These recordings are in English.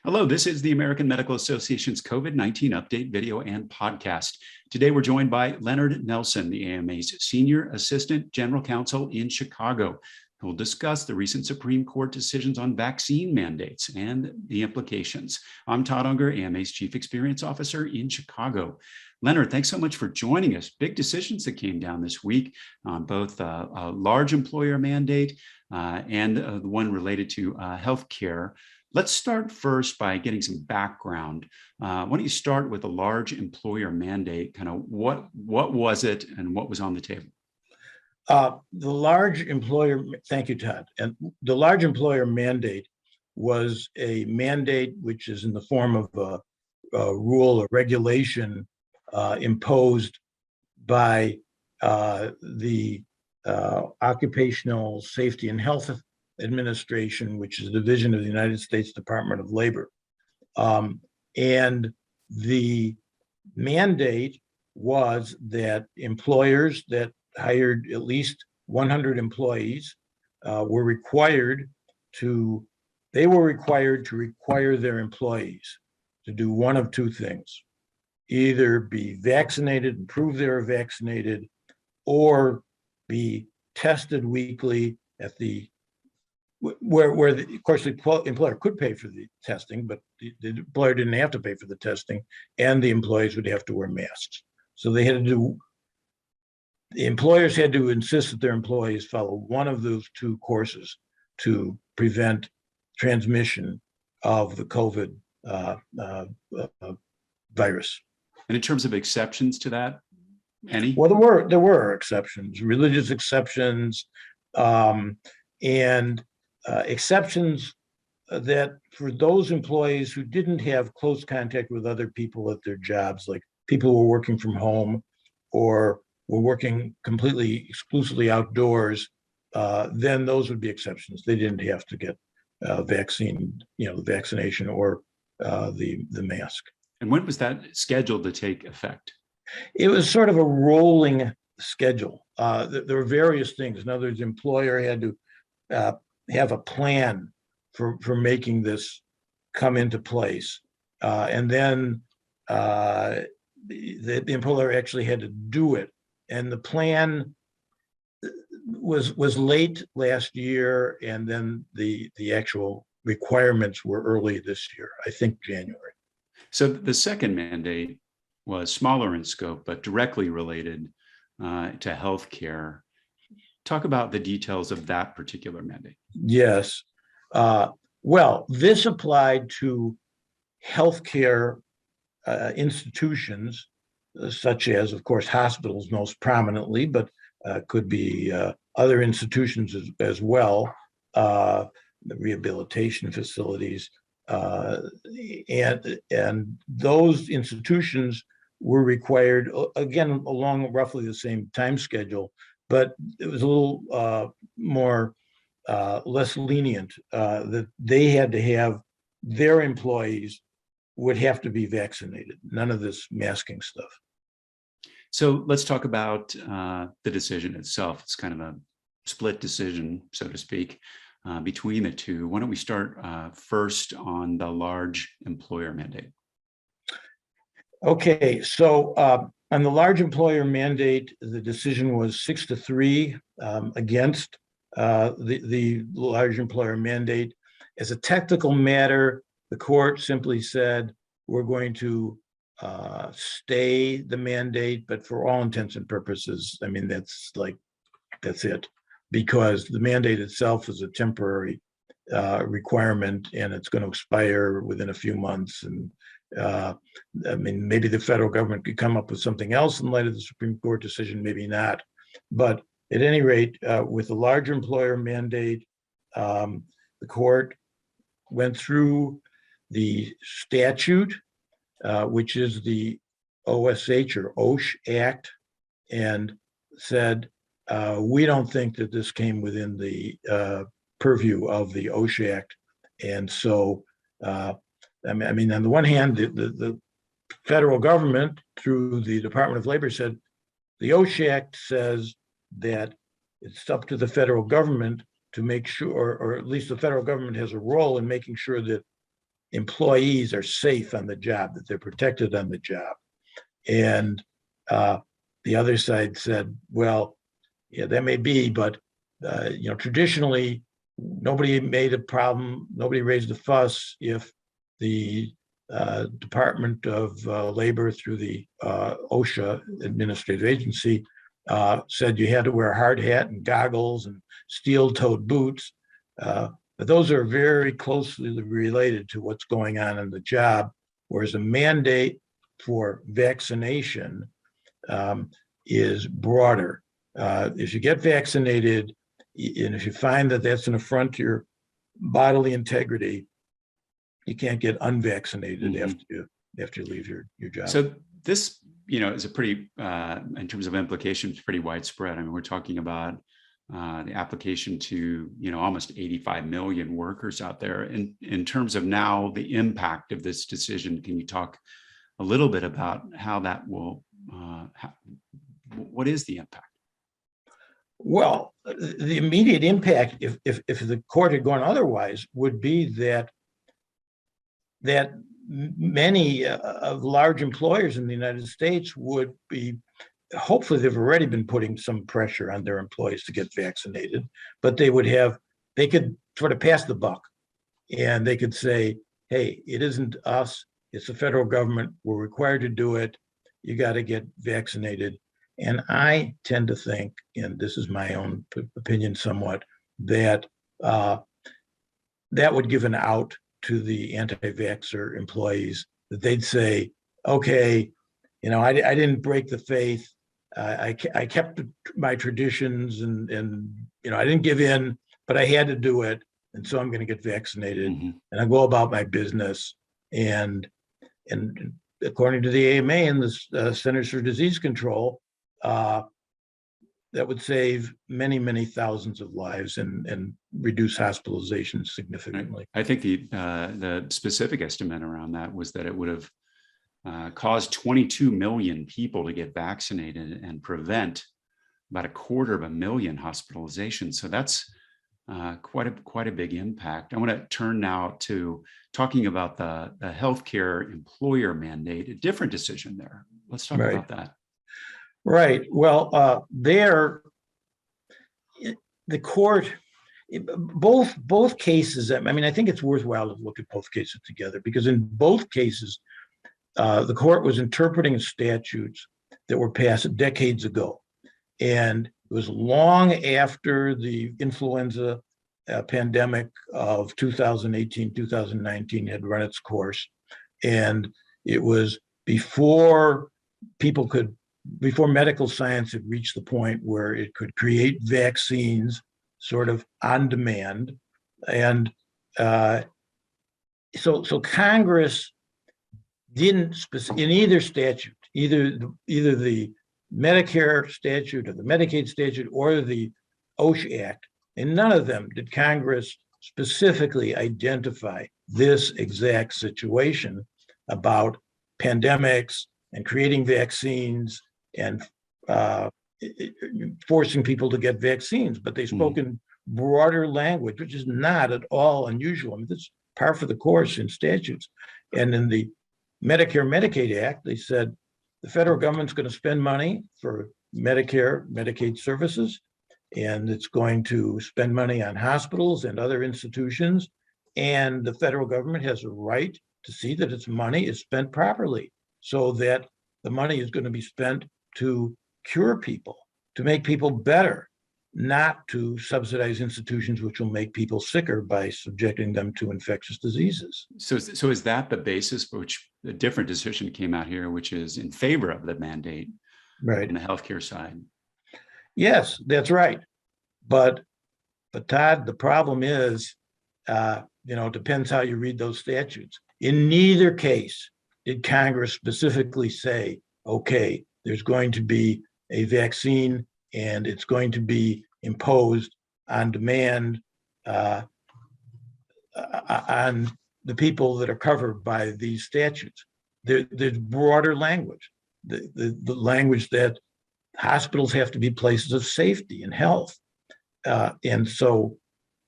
Hello, this is the American Medical Association's COVID-19 update video and podcast. Today, we're joined by Leonard Nelson, the AMA's Senior Assistant General Counsel in Chicago, who will discuss the recent Supreme Court decisions on vaccine mandates and the implications. I'm Todd Unger, AMA's Chief Experience Officer in Chicago. Leonard, thanks so much for joining us. Big decisions that came down this week on both a large employer mandate and the one related to healthcare. Let's start first by getting some background. Why don't you start with a large employer mandate? Kind of what was it and what was on the table? The large employer, thank you, Todd. And the large employer mandate was a mandate which is in the form of a rule or regulation imposed by the Occupational Safety and Health Administration, which is a division of the United States Department of Labor. And the mandate was that employers that hired at least 100 employees were required to require their employees to do one of two things: either be vaccinated and prove they were vaccinated, or be tested weekly at the where of course the employer could pay for the testing, but the employer didn't have to pay for the testing, and the employees would have to wear masks. So they had to do. The employers had to insist that their employees follow one of those two courses to prevent transmission of the COVID virus. And in terms of exceptions to that, any? Well, there were exceptions, religious exceptions, and exceptions that for those employees who didn't have close contact with other people at their jobs, like people who were working from home or were working completely exclusively outdoors, then those would be exceptions. They didn't have to get vaccine, the vaccination or the mask. And when was that scheduled to take effect? It was sort of a rolling schedule. There were various things. In other words, the employer had to have a plan for making this come into place. And then the employer actually had to do it. And the plan was late last year, and then the actual requirements were early this year, I think January. So the second mandate was smaller in scope, but directly related to healthcare. Talk about the details of that particular mandate. Yes. Well, this applied to healthcare institutions, such as, of course, hospitals most prominently, but could be other institutions as well, the rehabilitation facilities. And those institutions were required, again, along roughly the same time schedule, but it was a little less lenient, that they had to have their employees would have to be vaccinated. None of this masking stuff. So let's talk about the decision itself. It's kind of a split decision, so to speak, between the two. Why don't we start first on the large employer mandate? Okay, so on the large employer mandate, the decision was 6-3 against the large employer mandate. As a technical matter, the court simply said, we're going to stay the mandate, but for all intents and purposes, I mean, that's it, because the mandate itself is a temporary requirement, and it's going to expire within a few months. And I mean, maybe the federal government could come up with something else in light of the Supreme Court decision, maybe not. But at any rate, with the large employer mandate, the court went through the statute, which is the OSH or OSH Act, and said, we don't think that this came within the purview of the OSH Act. And so, I mean, on the one hand, the federal government, through the Department of Labor, said the OSH Act says that it's up to the federal government to make sure, or at least the federal government has a role in making sure that employees are safe on the job, that they're protected on the job. And the other side said, well, yeah, that may be, but traditionally, nobody made a problem, nobody raised a fuss if the Department of Labor through the OSHA administrative agency said you had to wear a hard hat and goggles and steel-toed boots. But those are very closely related to what's going on in the job, whereas a mandate for vaccination is broader. If you get vaccinated, and if you find that that's an affront to your bodily integrity, you can't get unvaccinated after you leave your job. So this, is a pretty, in terms of implications, pretty widespread. I mean, we're talking about the application to, almost 85 million workers out there. And in terms of now the impact of this decision, can you talk a little bit about how that will, what is the impact? Well, the immediate impact, if the court had gone otherwise, would be that many of large employers in the United States would be, hopefully they've already been putting some pressure on their employees to get vaccinated, but they could sort of pass the buck, and they could say, hey, it isn't us, it's the federal government, we're required to do it, you got to get vaccinated. And I tend to think, and this is my own opinion somewhat, that that would give an out to the anti-vaxxer employees, that they'd say, okay, I didn't break the faith. I kept my traditions and I didn't give in, but I had to do it. And so I'm going to get vaccinated and I go about my business. And according to the AMA and the Centers for Disease Control, that would save many, many thousands of lives and reduce hospitalizations significantly. I think the specific estimate around that was that it would have caused 22 million people to get vaccinated and prevent about 250,000 hospitalizations. So that's quite a big impact. I want to turn now to talking about the healthcare employer mandate, a different decision there. Let's talk about that. Right. Well, the court, both cases, I mean, I think it's worthwhile to look at both cases together, because in both cases, the court was interpreting statutes that were passed decades ago. And it was long after the influenza pandemic of 2018, 2019 had run its course. And it was before medical science had reached the point where it could create vaccines sort of on demand. And so Congress didn't in either statute, either the Medicare statute or the Medicaid statute or the OSHA Act, in none of them did Congress specifically identify this exact situation about pandemics and creating vaccines and forcing people to get vaccines, but they spoke in broader language, which is not at all unusual. I mean, this is par for the course in statutes. And in the Medicare Medicaid Act, they said the federal government's going to spend money for Medicare, Medicaid services, and it's going to spend money on hospitals and other institutions. And the federal government has a right to see that its money is spent properly, so that the money is going to be spent to cure people, to make people better, not to subsidize institutions which will make people sicker by subjecting them to infectious diseases. So is that the basis for which a different decision came out here, which is in favor of the mandate, right, on the healthcare side? Yes, that's right. But Todd, the problem is, it depends how you read those statutes. In neither case did Congress specifically say, okay, there's going to be a vaccine and it's going to be imposed on demand on the people that are covered by these statutes. There's broader language, the language that hospitals have to be places of safety and health. And so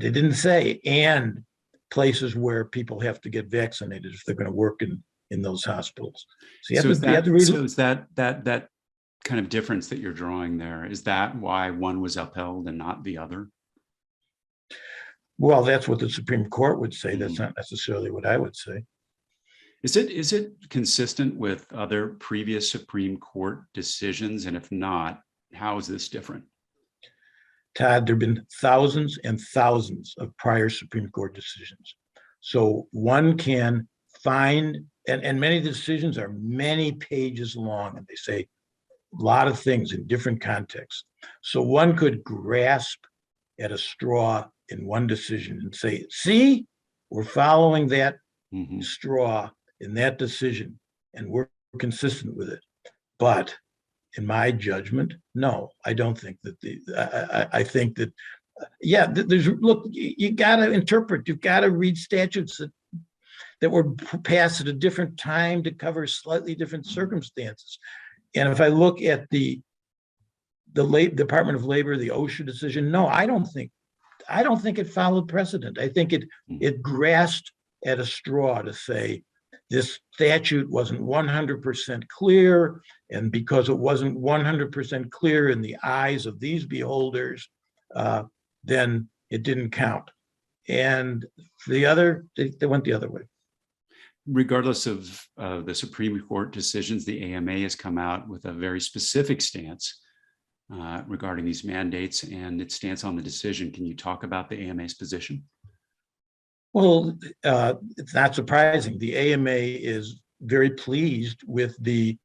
they didn't say, and places where people have to get vaccinated if they're going to work in those hospitals. So So you have to read. so is that kind of difference that you're drawing there, is that why one was upheld and not the other? Well, that's what the Supreme Court would say. That's Mhm. not necessarily what I would say. Is it consistent with other previous Supreme Court decisions? And if not, how is this different? Todd, there have been thousands and thousands of prior Supreme Court decisions. So one can find, and many decisions are many pages long, and they say a lot of things in different contexts. So one could grasp at a straw in one decision and say, see, we're following that Mhm. straw in that decision, and we're consistent with it. But in my judgment, no, I don't think that I think that, yeah, there's, look, you got to interpret, you've got to read statutes that were passed at a different time to cover slightly different circumstances. And if I look at the Department of Labor, the OSHA decision, no, I don't think it followed precedent. I think it grasped at a straw to say this statute wasn't 100% clear, and because it wasn't 100% clear in the eyes of these beholders, then it didn't count. And the other, they went the other way. Regardless of the Supreme Court decisions, the AMA has come out with a very specific stance regarding these mandates and its stance on the decision. Can you talk about the AMA's position? Well, it's not surprising. The AMA is very pleased with the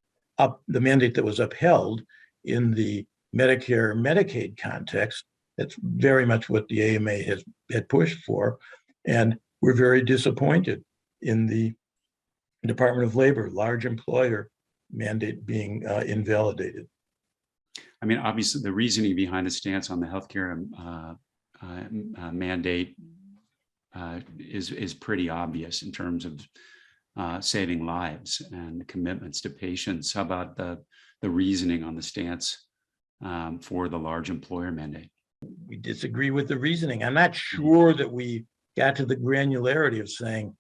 mandate that was upheld in the Medicare Medicaid context. That's very much what the AMA had pushed for, and we're very disappointed in the Department of Labor large employer mandate being invalidated. I mean, obviously, the reasoning behind the stance on the healthcare mandate is pretty obvious in terms of saving lives and commitments to patients. How about the reasoning on the stance for the large employer mandate? We disagree with the reasoning. I'm not sure that we got to the granularity of saying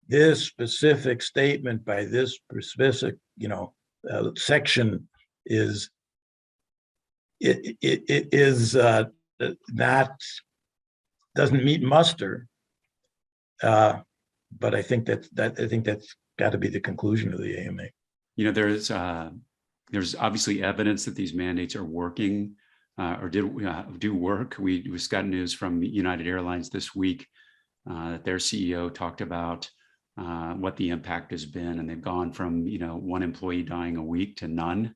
this specific statement by this specific, section is not, doesn't meet muster. But I think that's got to be the conclusion of the AMA. There's obviously evidence that these mandates are working or do work. We just got news from United Airlines this week that their CEO talked about what the impact has been, and they've gone from one employee dying a week to none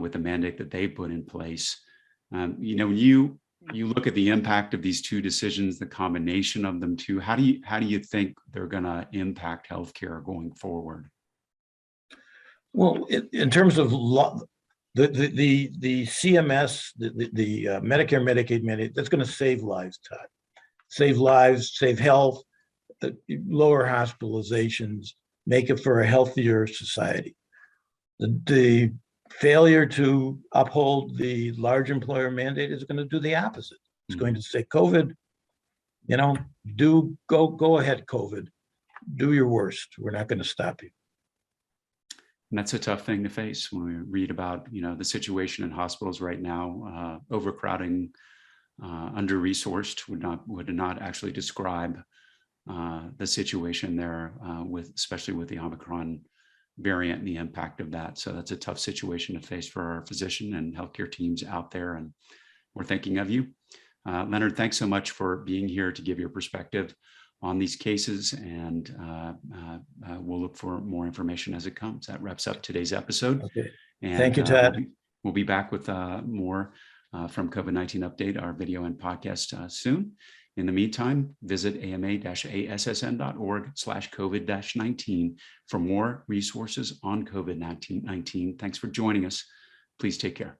with the mandate that they put in place. When you look at the impact of these two decisions, the combination of them two, how do you think they're going to impact healthcare going forward? Well, in terms of the CMS, the Medicare Medicaid mandate, that's going to save lives, Todd. Save lives, save health, lower hospitalizations, make it for a healthier society. The failure to uphold the large employer mandate is going to do the opposite. It's going to say, COVID, go ahead, COVID, do your worst. We're not going to stop you. And that's a tough thing to face when we read about, the situation in hospitals right now. Overcrowding, under-resourced would not actually describe the situation there, especially with the Omicron variant and the impact of that. So that's a tough situation to face for our physician and healthcare teams out there. And we're thinking of you. Leonard, thanks so much for being here to give your perspective on these cases, and we'll look for more information as it comes. That wraps up today's episode. Okay. And, thank you, Todd. We'll be back with more from COVID-19 Update, our video and podcast soon. In the meantime, visit ama-assn.org/COVID-19 for more resources on COVID-19. Thanks for joining us. Please take care.